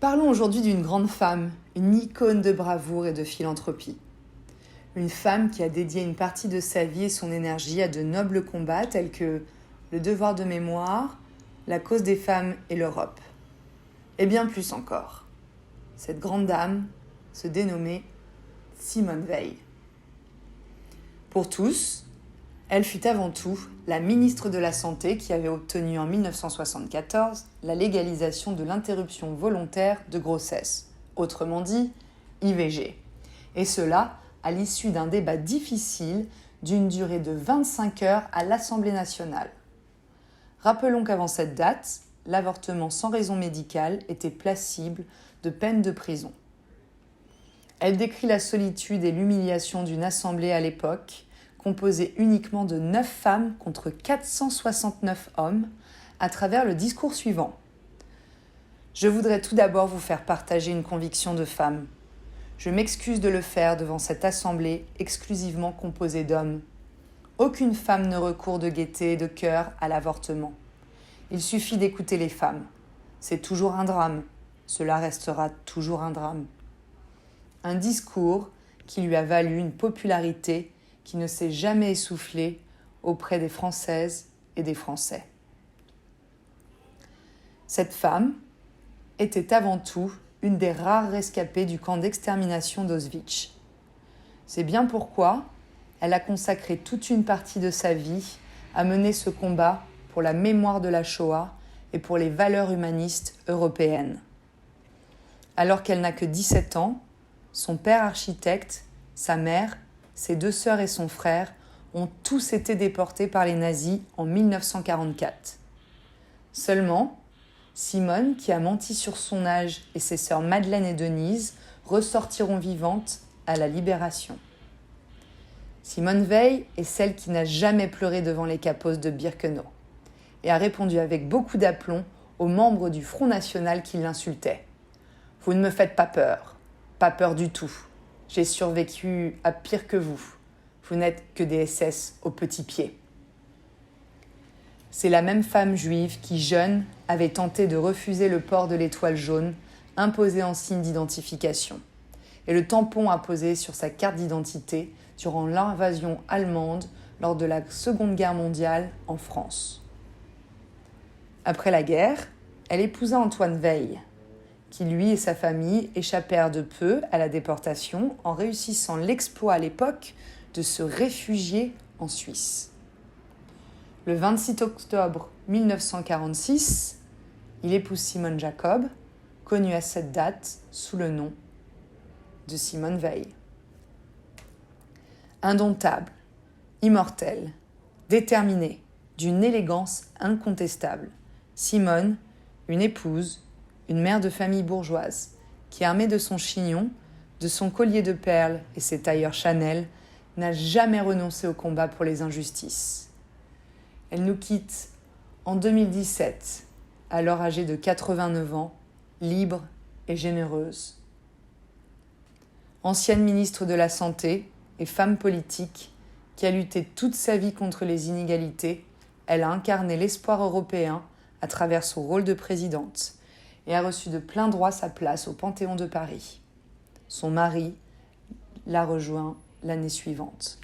Parlons aujourd'hui d'une grande femme, une icône de bravoure et de philanthropie. Une femme qui a dédié une partie de sa vie et son énergie à de nobles combats tels que le devoir de mémoire, la cause des femmes et l'Europe. Et bien plus encore. Cette grande dame se dénommait Simone Veil. Pour tous, elle fut avant tout la ministre de la Santé qui avait obtenu en 1974 la légalisation de l'interruption volontaire de grossesse, autrement dit IVG. Et cela à l'issue d'un débat difficile d'une durée de 25 heures à l'Assemblée nationale. Rappelons qu'avant cette date, l'avortement sans raison médicale était passible de peine de prison. Elle décrit la solitude et l'humiliation d'une assemblée à l'époque, composée uniquement de 9 femmes contre 469 hommes, à travers le discours suivant. Je voudrais tout d'abord vous faire partager une conviction de femme. Je m'excuse de le faire devant cette assemblée exclusivement composée d'hommes. Aucune femme ne recourt de gaieté et de cœur à l'avortement. Il suffit d'écouter les femmes. C'est toujours un drame. Cela restera toujours un drame. Un discours qui lui a valu une popularité qui ne s'est jamais essoufflée auprès des Françaises et des Français. Cette femme était avant tout une des rares rescapées du camp d'extermination d'Auschwitz. C'est bien pourquoi elle a consacré toute une partie de sa vie à mener ce combat pour la mémoire de la Shoah et pour les valeurs humanistes européennes. Alors qu'elle n'a que 17 ans, son père architecte, sa mère, ses 2 sœurs et son frère ont tous été déportés par les nazis en 1944. Seulement, Simone, qui a menti sur son âge, et ses sœurs Madeleine et Denise ressortiront vivantes à la Libération. Simone Veil est celle qui n'a jamais pleuré devant les capos de Birkenau et a répondu avec beaucoup d'aplomb aux membres du Front National qui l'insultaient. « Vous ne me faites pas peur du tout. J'ai survécu à pire que vous. Vous n'êtes que des SS aux petits pieds. » C'est la même femme juive qui, jeune, avait tenté de refuser le port de l'étoile jaune, imposée en signe d'identification, et le tampon apposé sur sa carte d'identité durant l'invasion allemande lors de la Seconde Guerre mondiale en France. Après la guerre, elle épousa Antoine Veil, qui lui et sa famille échappèrent de peu à la déportation en réussissant l'exploit à l'époque de se réfugier en Suisse. Le 26 octobre 1946, il épouse Simone Jacob, connue à cette date sous le nom de Simone Veil. Indomptable, immortelle, déterminée, d'une élégance incontestable, Simone, une épouse, une mère de famille bourgeoise, qui armée de son chignon, de son collier de perles et ses tailleurs Chanel, n'a jamais renoncé au combat pour les injustices. Elle nous quitte en 2017, alors âgée de 89 ans, libre et généreuse. Ancienne ministre de la Santé et femme politique qui a lutté toute sa vie contre les inégalités, elle a incarné l'espoir européen à travers son rôle de présidente et a reçu de plein droit sa place au Panthéon de Paris. Son mari l'a rejoint l'année suivante.